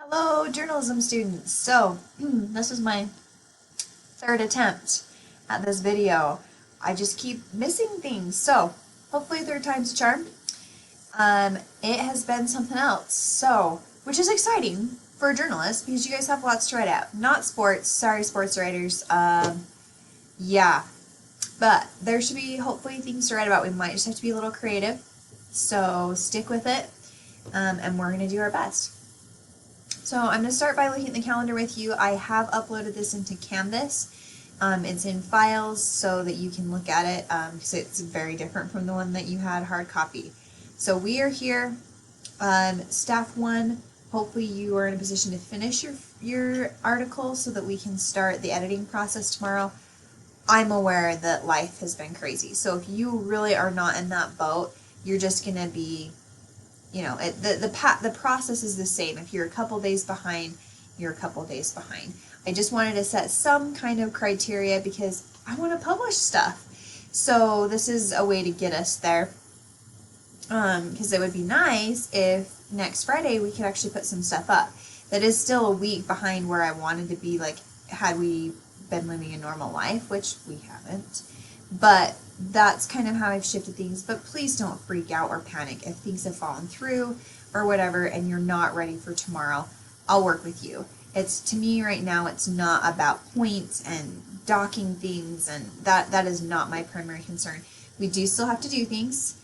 Hello, journalism students. So, this is my third attempt at this video. I just keep missing things. So, hopefully third time's a charm. It has been something else. So, which is exciting for a journalist because you guys have lots to write out. Not sports. Sorry, sports writers. Yeah. But there should be hopefully things to write about. We might just have to be a little creative. So, stick with it. And we're going to do our best. So I'm going to start by looking at the calendar with you. I have uploaded this into Canvas. It's in files so that you can look at it because it's very different from the one that you had hard copy. So we are here, Staff 1. Hopefully you are in a position to finish your article so that we can start the editing process tomorrow. I'm aware that life has been crazy. So if you really are not in that boat, you're just going to be the process is the same. If you're a couple days behind, you're a couple days behind. I just wanted to set some kind of criteria because I want to publish stuff. So this is a way to get us there. Because it would be nice if next Friday we could actually put some stuff up. That is still a week behind where I wanted to be, like, had we been living a normal life, which we haven't. But that's kind of how I've shifted things. But please don't freak out or panic if things have fallen through or whatever and you're not ready for tomorrow. I'll work with you. It's, to me right now, it's not about points and docking things, and that is not my primary concern. We do still have to do things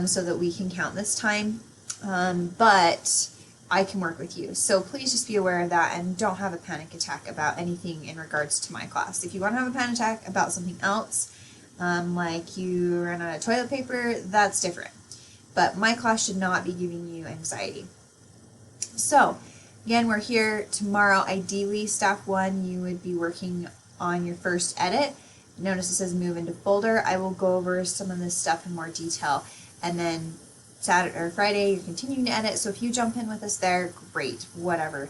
so that we can count this time, but I can work with you. So please just be aware of that and don't have a panic attack about anything in regards to my class. If you want to have a panic attack about something else, like you ran out of toilet paper, that's different. But my class should not be giving you anxiety. So, again, we're here tomorrow. Ideally, Staff 1, you would be working on your first edit. Notice it says move into folder. I will go over some of this stuff in more detail. And then Saturday or Friday, you're continuing to edit. So if you jump in with us there, great, whatever.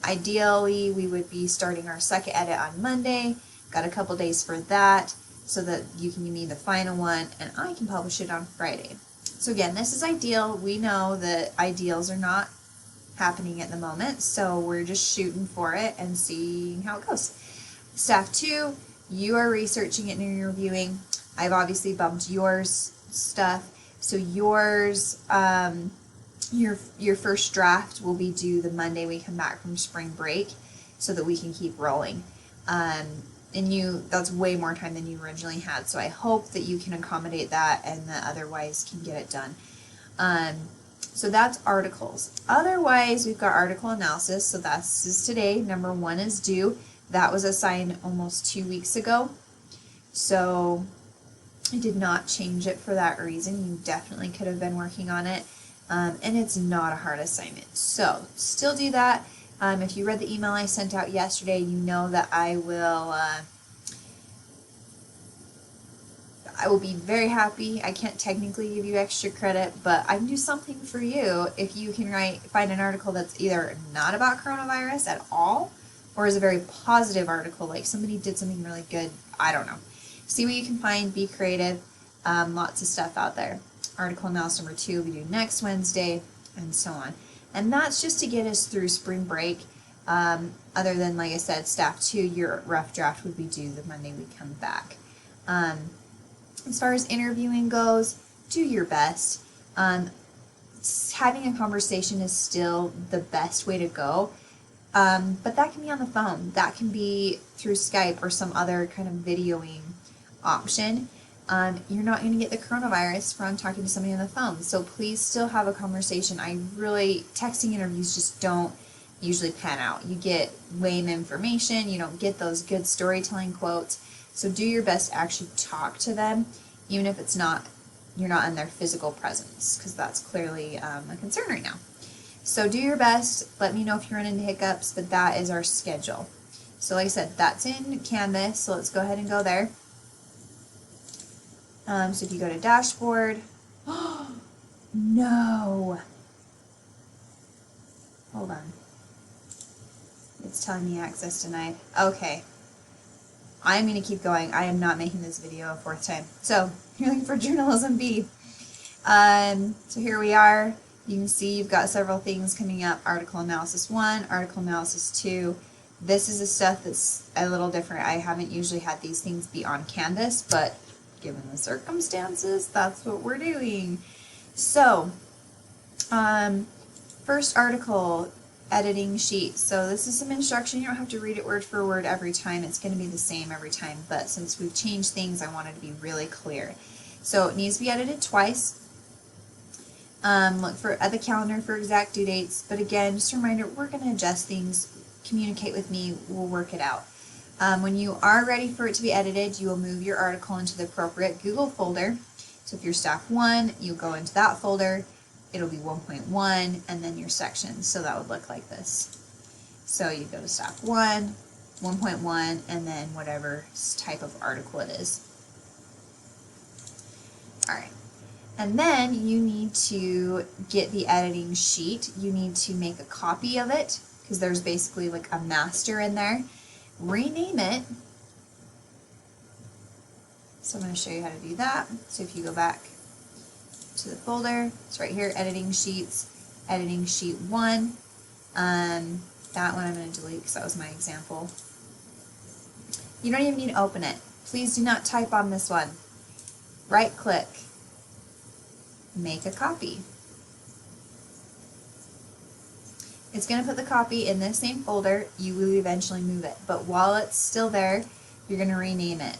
Ideally, we would be starting our second edit on Monday. Got a couple days for that so that you can give me the final one and I can publish it on Friday. So again, this is ideal. We know that ideals are not happening at the moment, so we're just shooting for it and seeing how it goes. Staff 2, you are researching it and you're reviewing. I've obviously bumped yours stuff. So yours, your first draft will be due the Monday we come back from spring break so that we can keep rolling. And that's way more time than you originally had, so I hope that you can accommodate that and that otherwise can get it done. So that's articles. Otherwise, we've got article analysis, so this is today. Number 1 is due. That was assigned almost 2 weeks ago, so I did not change it for that reason. You definitely could have been working on it, and it's not a hard assignment. So still do that. If you read the email I sent out yesterday, you know that I will be very happy. I can't technically give you extra credit, but I can do something for you if you can find an article that's either not about coronavirus at all or is a very positive article, like somebody did something really good. I don't know. See what you can find, be creative. Lots of stuff out there. Article analysis number 2 we do next Wednesday, and so on. And that's just to get us through spring break. Other than, like I said, Staff 2, your rough draft would be due the Monday we come back. As far as interviewing goes, do your best. Having a conversation is still the best way to go. But that can be on the phone. That can be through Skype or some other kind of videoing option. You're not going to get the coronavirus from talking to somebody on the phone. So please still have a conversation. Texting interviews just don't usually pan out. You get lame information. You don't get those good storytelling quotes. So do your best to actually talk to them, even if you're not in their physical presence, because that's clearly a concern right now. So do your best. Let me know if you run into hiccups, but that is our schedule. So like I said, that's in Canvas, so let's go ahead and go there. So if you go to dashboard, no, hold on, it's telling me access denied. Okay, I'm going to keep going. I am not making this video a 4th time. So you're looking for journalism B. So here we are. You can see you've got several things coming up. Article Analysis 1, Article Analysis 2. This is the stuff that's a little different. I haven't usually had these things be on Canvas, but given the circumstances, that's what we're doing. So, first article, editing sheet. So this is some instruction. You don't have to read it word for word every time. It's going to be the same every time, but since we've changed things, I want it to be really clear. So it needs to be edited twice. Look at the calendar for exact due dates, but again, just a reminder, we're going to adjust things. Communicate with me, we'll work it out. When you are ready for it to be edited, you will move your article into the appropriate Google folder. So if you're staff 1, you go into that folder. It'll be 1.1 and then your sections. So that would look like this. So you go to staff 1, 1.1, and then whatever type of article it is. All right. And then you need to get the editing sheet. You need to make a copy of it because there's basically like a master in there. Rename it. So I'm going to show you how to do that. So if you go back to the folder, it's right here, editing sheets, editing sheet 1. That one I'm going to delete because that was my example. You don't even need to open it. Please do not type on this one. Right click, make a copy. It's going to put the copy in this same folder. You will eventually move it, but while it's still there, you're going to rename it.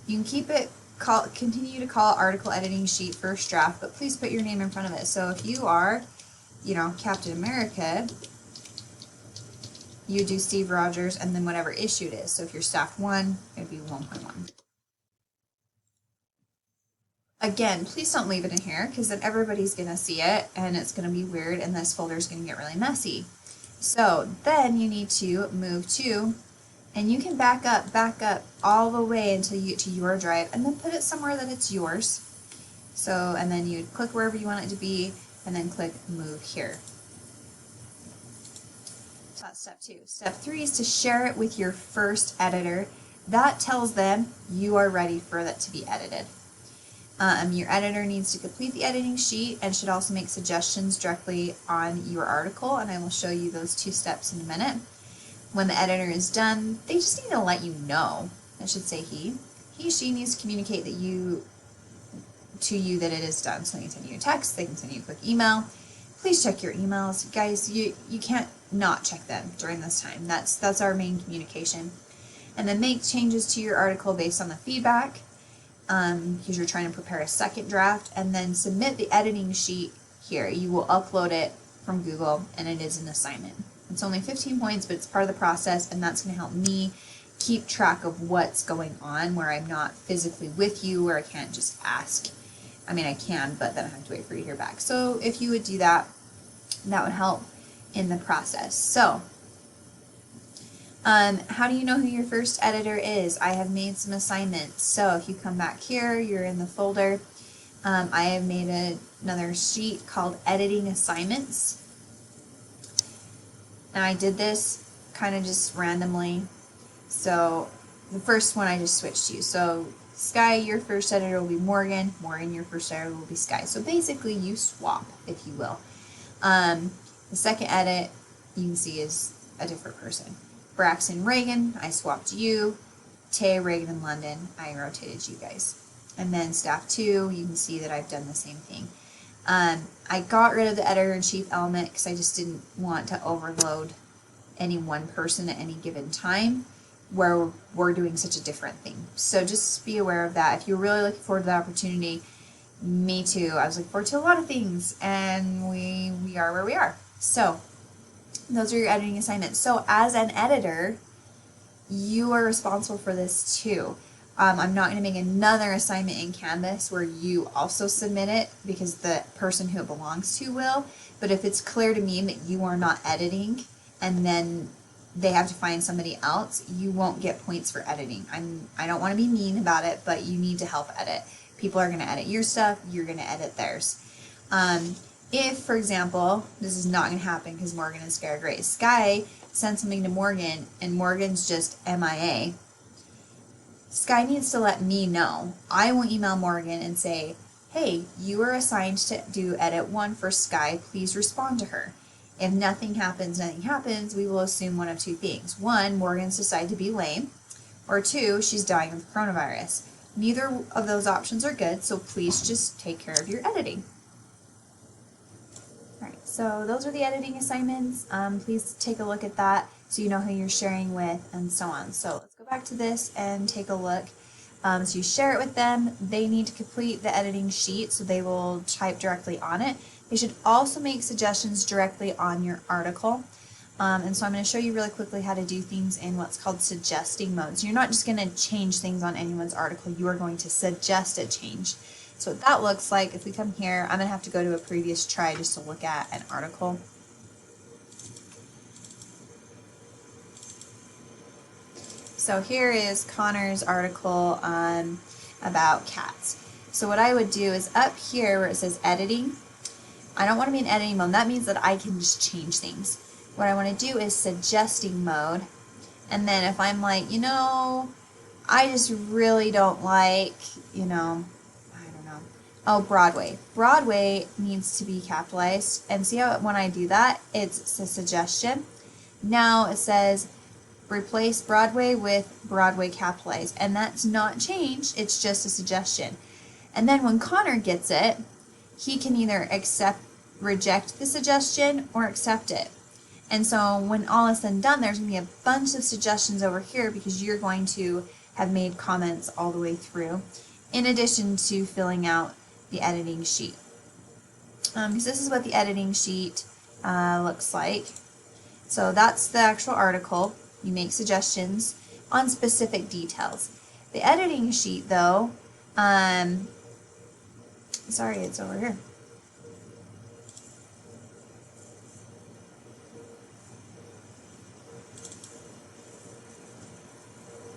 You can keep it, continue to call article editing sheet first draft, but please put your name in front of it. So if you are, you know, Captain America, you do Steve Rogers and then whatever issue it is. So if you're staff 1, it'd be 1.1. Again, please don't leave it in here because then everybody's going to see it and it's going to be weird and this folder is going to get really messy. So then you need to move to, and you can back up all the way until you get to your drive and then put it somewhere that it's yours. So, and then you click wherever you want it to be and then click move here. So that's step 2. Step 3 is to share it with your first editor. That tells them you are ready for it to be edited. Your editor needs to complete the editing sheet and should also make suggestions directly on your article, and I will show you those 2 steps in a minute. When the editor is done, they just need to let you know. I should say he, she needs to communicate that to you that it is done. So they can send you a text, they can send you a quick email. Please check your emails. Guys, you can't not check them during this time. That's our main communication. And then make changes to your article based on the feedback. Because you're trying to prepare a second draft, and then submit the editing sheet here. You will upload it from Google, and it is an assignment. It's only 15 points, but it's part of the process, and that's going to help me keep track of what's going on where I'm not physically with you, where I can't just ask. I mean, I can, but then I have to wait for you to hear back. So if you would do that, that would help in the process. So, how do you know who your first editor is? I have made some assignments. So if you come back here, you're in the folder. I have made another sheet called Editing Assignments. And I did this kind of just randomly. So the first one I just switched to. So Sky, your first editor will be Morgan. Morgan, your first editor will be Sky. So basically you swap, if you will. The second edit you can see is a different person. Braxton, Reagan, I swapped you. Tay, Reagan, and London, I rotated you guys. And then staff 2, you can see that I've done the same thing. I got rid of the editor-in-chief element because I just didn't want to overload any one person at any given time where we're doing such a different thing. So just be aware of that. If you're really looking forward to the opportunity, me too. I was looking forward to a lot of things, and we are where we are. So those are your editing assignments. So as an editor, you are responsible for this too. I'm not going to make another assignment in Canvas where you also submit it because the person who it belongs to will. But if it's clear to me that you are not editing and then they have to find somebody else, you won't get points for editing. I don't want to be mean about it, but you need to help edit. People are going to edit your stuff, you're going to edit theirs. If, for example, this is not going to happen because Morgan and Sky are great. Sky sends something to Morgan and Morgan's just MIA. Sky needs to let me know. I will email Morgan and say, hey, you are assigned to do edit 1 for Sky, please respond to her. If nothing happens, we will assume one of two things. 1, Morgan's decided to be lame, or 2, she's dying of coronavirus. Neither of those options are good, so please just take care of your editing. Alright, so those are the editing assignments. Please take a look at that so you know who you're sharing with and so on. So let's go back to this and take a look. So you share it with them. They need to complete the editing sheet, so they will type directly on it. They should also make suggestions directly on your article. And so I'm going to show you really quickly how to do things in what's called suggesting mode. So you're not just going to change things on anyone's article, you are going to suggest a change. So what that looks like, if we come here, I'm going to have to go to a previous try just to look at an article. So here is Connor's article about cats. So what I would do is up here where it says editing, I don't want to be in editing mode. That means that I can just change things. What I want to do is suggesting mode. And then if I'm like, you know, I just really don't like, you know, I don't know. Oh, Broadway. Broadway needs to be capitalized. And see how when I do that, it's a suggestion. Now it says replace Broadway with Broadway capitalized. And that's not changed. It's just a suggestion. And then when Connor gets it, he can either reject the suggestion or accept it. And so when all is said and done, there's going to be a bunch of suggestions over here because you're going to have made comments all the way through, in addition to filling out the editing sheet. Because this is what the editing sheet looks like. So that's the actual article. You make suggestions on specific details. The editing sheet, though, sorry, it's over here.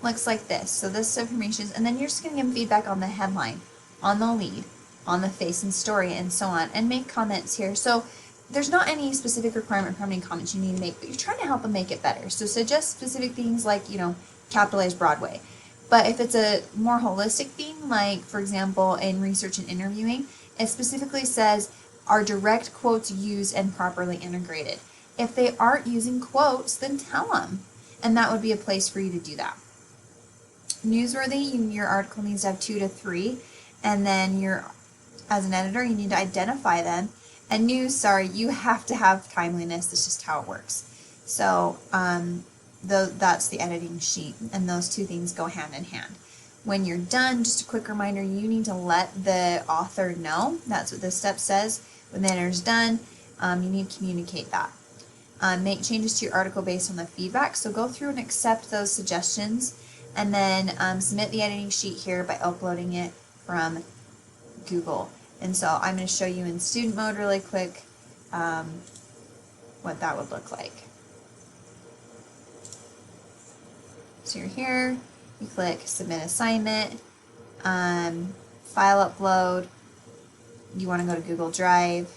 Looks like this. So this information, and then you're just going to give them feedback on the headline, on the lead, on the face and story, and so on, and make comments here. So there's not any specific requirement for how many comments you need to make, but you're trying to help them make it better. So suggest specific things like, you know, capitalize Broadway. But if it's a more holistic theme, like for example in research and interviewing, it specifically says are direct quotes used and properly integrated. If they aren't using quotes, then tell them, and that would be a place for you to do that. Newsworthy, your article needs to have 2 to 3, and then as an editor, you need to identify them. And news, sorry, you have to have timeliness. That's just how it works. So that's the editing sheet, and those two things go hand in hand. When you're done, just a quick reminder, you need to let the author know. That's what this step says. When the editor's done, you need to communicate that. Make changes to your article based on the feedback. So go through and accept those suggestions, and then submit the editing sheet here by uploading it from Google. And so I'm going to show you in student mode really quick what that would look like. So you're here, you click submit assignment, file upload, you want to go to Google Drive.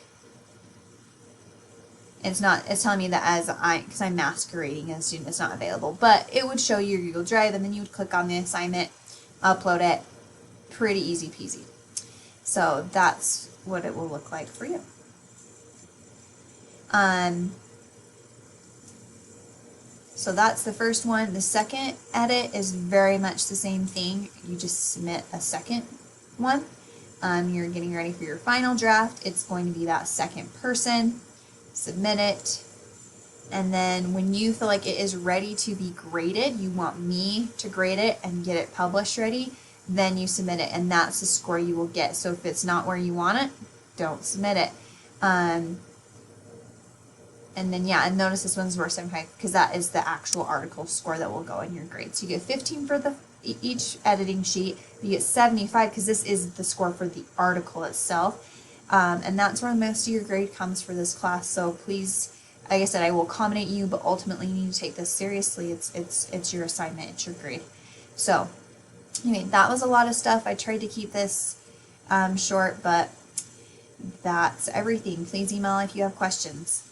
It's telling me that because I'm masquerading as a student, it's not available, but it would show you your Google Drive, and then you would click on the assignment, upload it. Pretty easy peasy. So that's what it will look like for you. So that's the first one. The second edit is very much the same thing. You just submit a second one. You're getting ready for your final draft. It's going to be that second person. Submit it. And then when you feel like it is ready to be graded, you want me to grade it and get it published ready, then you submit it, and that's the score you will get. So if it's not where you want it, don't submit it. And then, yeah, and notice this one's worth 75 because that is the actual article score that will go in your grade. So you get 15 for each editing sheet. You get 75 because this is the score for the article itself. And that's where most of your grade comes for this class. So please, like I said, I will accommodate you, but ultimately you need to take this seriously. It's your assignment. It's your grade. So anyway, that was a lot of stuff. I tried to keep this short, but that's everything. Please email if you have questions.